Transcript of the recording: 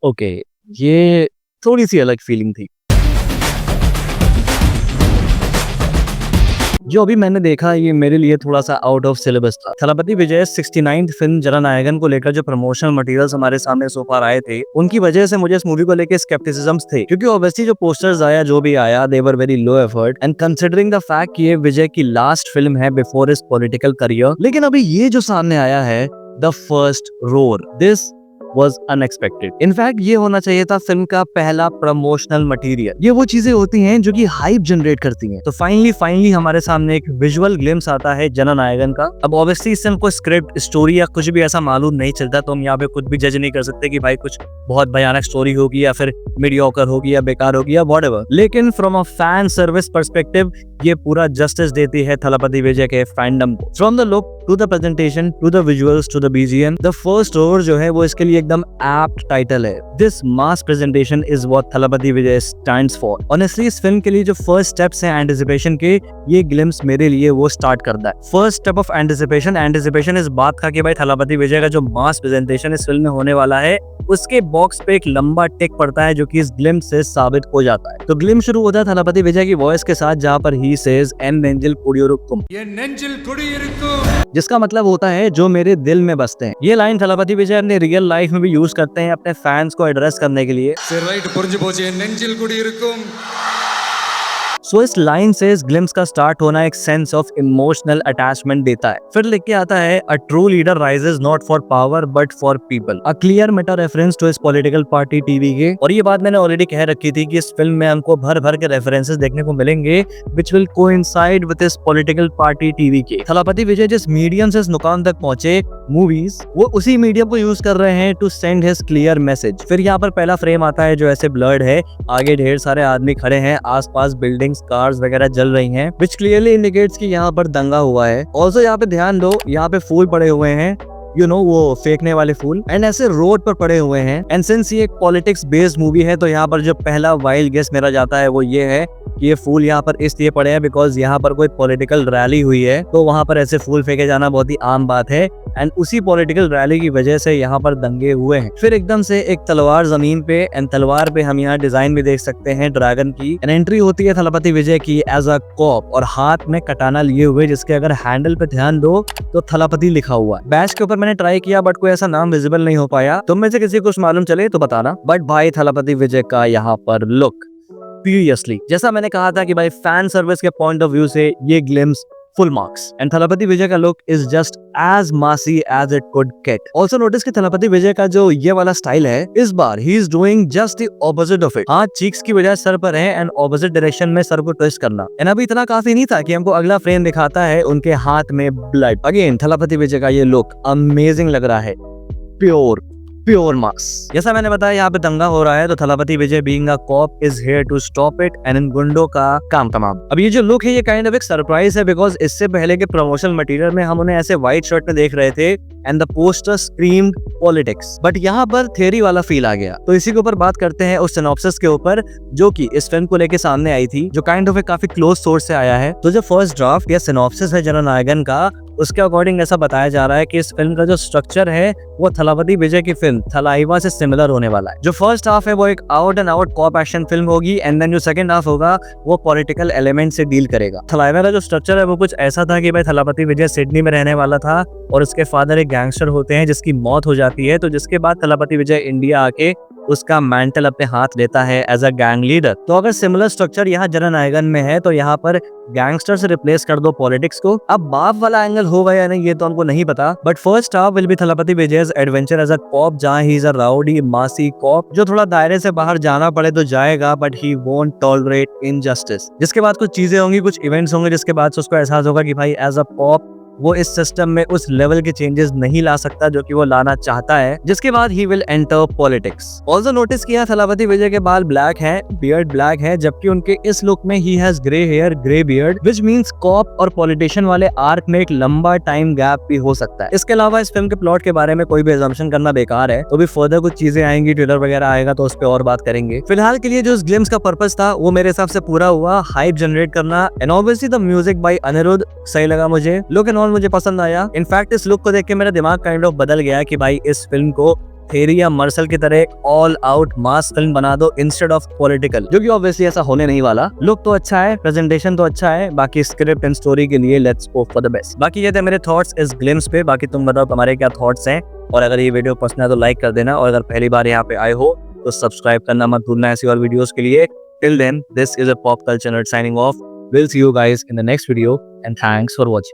Okay, ये थोड़ी-सी अलग फीलिंग थी। जो अभी मैंने देखा ये मेरे लिए थोड़ा-सा आउट ऑफ सिलेबस था। थलपति विजय 69th फिल्म जननायकन को लेकर जो प्रमोशनल मटेरियल्स हमारे सामने सो फार आए थे, उनकी वजह से मुझे इस मूवी को लेके स्केप्टिसिज्म्स थे। क्योंकि ऑब्वियसली जो पोस्टर्स आया, जो भी आया, they were very low effort and considering the fact कि ये विजय की लास्ट फिल्म है बिफोर हिज पॉलिटिकल करियर। लेकिन अभी ये जो सामने आया है, the first roar, this was unexpected. In fact ये होना चाहिए था फिल्म का पहला प्रमोशनल मटेरियल। ये वो चीजें होती हैं जो कि हाइप जनरेट करती हैं। तो फाइनली हमारे सामने एक विजुअल ग्लिम्स आता है जननायकन का। अब ऑब्वियसली इससे हमको स्क्रिप्ट, स्टोरी या कुछ भी ऐसा मालूम नहीं चलता, तो हम यहाँ पे कुछ भी जज नहीं कर सकते कि भाई कुछ बहुत भयानक स्टोरी होगी या फिर मीडियोकर होगी या बेकार होगी या व्हाटएवर। लेकिन from a fan service perspective ये पूरा जस्टिस देती है थलपति विजय के फैंडम को। From the look to the presentation to the visuals to the BGM, the first roar जो है वो इसके लिए एकदम एप्ट टाइटल है। This mass presentation is what Thalapathy Vijay stands for. Honestly इस फिल्म के लिए जो फर्स्ट स्टेप्स हैं एंटिसिपेशन के, ये ग्लिम्स मेरे लिए वो स्टार्ट करता है। फर्स्ट स्टेप ऑफ एंटिसिपेशन इस बात का कि भाई थलपति विजय का जो मास प्रेजेंटेशन इस फिल्म में होने वाला है, उसके बॉक्स पे एक लंबा टिक पड़ता है जो कि इस ग्लिम्स से साबित हो जाता है। तो ग्लिम्स शुरू होता है थलपति विजय की वॉइस के साथ, जहाँ पर ही सेज एन नेंजिल कुडियुरुक्कुम, जिसका मतलब होता है जो मेरे दिल में बसते हैं। ये लाइन थलपति विजय अपने रियल लाइफ में भी यूज करते हैं अपने फैंस को एड्रेस करने के लिए। सो इस लाइन से इस ग्लिम्स का स्टार्ट होना एक सेंस ऑफ इमोशनल अटैचमेंट देता है। फिर लिख के आता है, a true leader rises not for power but for people, a clear meta reference to इस पॉलिटिकल पार्टी टीवी के। और ये बात मैंने ऑलरेडी कह रखी थी कि इस फिल्म में हमको भर भर के रेफरेंसेस देखने को मिलेंगे विच विल कोइंसाइड विद इस पॉलिटिकल पार्टी टीवी के। थलपति विजय जिस मीडियम से इस मुकाम तक पहुंचे, मूवीज, वो उसी मीडियम को यूज कर रहे हैं to send his clear message. फिर यहाँ पर पहला फ्रेम आता है जो ऐसे ब्लर्ड है, आगे ढेर सारे आदमी खड़े हैं, आसपास बिल्डिंग्स, कार्स वगैरह जल रही हैं, which clearly indicates कि यहाँ पर दंगा हुआ है। ऑल्सो यहाँ पे ध्यान दो, यहाँ पे फूल पड़े हुए हैं, वो फेंकने वाले फूल, एंड ऐसे रोड पर पड़े हुए हैं। एंड सिंस ये एक पॉलिटिक्स बेस्ड मूवी है, तो यहाँ पर जो पहला वाइल्ड गेस मेरा जाता है वो ये है कि ये फूल यहाँ पर इसलिए पड़े हैं बिकॉज यहाँ पर कोई पॉलिटिकल रैली हुई है, तो वहां पर ऐसे फूल फेंके जाना बहुत ही आम बात है। एंड उसी पॉलिटिकल रैली की वजह से यहाँ पर दंगे हुए हैं। फिर एकदम से एक तलवार जमीन पे, एंड तलवार पे हम यहाँ डिजाइन भी देख सकते हैं ड्रैगन की। एंड एंट्री होती है थलपति विजय की एज अ कॉप, और हाथ में कटाना लिए हुए, जिसके अगर हैंडल पे ध्यान दो तो थलपति लिखा हुआ है। बैच के ऊपर मैंने ट्राई किया बट कोई ऐसा नाम विजिबल नहीं हो पाया। तुम में से किसी को कुछ मालूम चले तो बताना। बट भाई थलपति विजय का यहाँ पर लुक, सीरियसली जैसा मैंने कहा था कि भाई फैन सर्विस के पॉइंट ऑफ व्यू से ये glimpse full marks. And Thalapathy Vijay का look is just as massy as it could get. Also notice कि थलपति विजय का जो ये वाला स्टाइल है, इस बार he is doing just the opposite of it. हाँ, चीक्स की बजाय सर पर है, एंड ऑपोजिट डायरेक्शन में सर को ट्विस्ट करना। एंड अभी इतना काफी नहीं था कि हमको अगला फ्रेम दिखाता है उनके हाथ में ब्लड। अगेन थलपति विजय का ये लुक अमेजिंग लग रहा है, प्योर मार्क्स। जैसा मैंने बताया यहाँ पे दंगा हो रहा है, तो Thalapathy Vijay being a cop is here to stop it, and इन गुंडों का काम तमाम। अब ये जो लुक है ये काइंड ऑफ एक सरप्राइज है, बिकॉज इससे पहले के प्रमोशनल मटेरियल में हम उन्हें ऐसे व्हाइट शर्ट में देख रहे थे and the poster screamed politics, but यहाँ पर थ्योरी वाला फील आ गया। तो इसी के ऊपर बात करते हैं उस सिनॉप्सिस के ऊपर जो कि इस फिल्म को लेके सामने आई थी, जो काइंड ऑफ एक काफी क्लोज सोर्स से आया है। तो जो फर्स्ट ड्राफ्ट या सिनॉप्सिस है जननायकन का, उसके अकॉर्डिंग ऐसा बताया जा रहा है कि इस फिल्म का जो स्ट्रक्चर है वो थलपति विजय की फिल्म थलाइवा से सिमिलर होने वाला है। जो फर्स्ट हाफ है वो एक out and out cop action film होगी, एंड देन जो सेकंड हाफ होगा वो पॉलिटिकल एलिमेंट से डील करेगा। थलाइवा का जो स्ट्रक्चर है वो कुछ ऐसा था कि भाई थलपति विजय सिडनी में रहने वाला था और उसके फादर एक गैंगस्टर होते हैं जिसकी मौत हो जाती है, तो जिसके बाद थलपति विजय इंडिया आके उसका मेंटल अपने हाथ लेता है एज अ गैंग लीडर। तो अगर सिमिलर स्ट्रक्चर यहाँ जननायकन में है, तो यहाँ पर गैंगस्टर से रिप्लेस कर दो पॉलिटिक्स को। अब बाप वाला एंगल होगा या नहीं ये तो हमको नहीं पता, but first half will be Thalapathy Vijay's adventure as a cop, जहाँ he is a rowdy massy cop जो थोड़ा दायरे से बाहर जाना पड़े तो जाएगा, but he won't tolerate injustice. जिसके बाद कुछ चीजें होंगी, कुछ इवेंट्स होंगे, जिसके बाद से उसको एहसास होगा कि भाई एज अ कॉप वो इस सिस्टम में उस लेवल के चेंजेस नहीं ला सकता जो कि वो लाना चाहता है, जिसके बाद he will enter politics. Also notice किया थलपति विजय के बाल ब्लैक हैं, बियर्ड ब्लैक है, जबकि उनके इस लुक में he has grey hair, grey beard, which means cop और पॉलिटिशियन वाले आर्क में एक लंबा टाइम गैप भी हो सकता है। इसके अलावा इस फिल्म के प्लॉट के बारे में कोई भी अजम्पशन करना बेकार है, तो भी फर्दर कुछ चीजें आएंगी, ट्रेलर वगैरह आएगा तो उस पर और बात करेंगे। फिलहाल के लिए जो इस ग्लिम्स का पर्पस था वो मेरे हिसाब से पूरा हुआ, हाइप जनरेट करना, and obviously the music by Anirudh सही लगा मुझे, लुक एंड ऑल मुझे पसंद आया। इनफैक्ट इस लुक को देख के मेरा दिमाग काइंड ऑफ बदल गया कि भाई इस फिल्म को थेरी या मर्सल की तरह एक ऑल आउट मास फिल्म बना दो इंस्टेड ऑफ पॉलिटिकल, जो कि ऑब्वियसली ऐसा होने नहीं वाला। लुक तो अच्छा है, प्रेजेंटेशन तो अच्छा है, बाकी स्क्रिप्ट एंड स्टोरी के लिए let's hope for the best. बाकी ये थे मेरे थॉट्स इस ग्लिम्स पे, बाकी तुम बताओ तुम्हारे क्या थॉट्स हैं, और अगर ये वीडियो पसंद है तो लाइक कर देना, और अगर पहली बार यहाँ पे आए हो तो सब्सक्राइब करना मत भूलना ऐसी और वीडियोस के लिए। Till then, this is a pop culture nerd signing off. We'll see you guys in the next video and thanks for watching.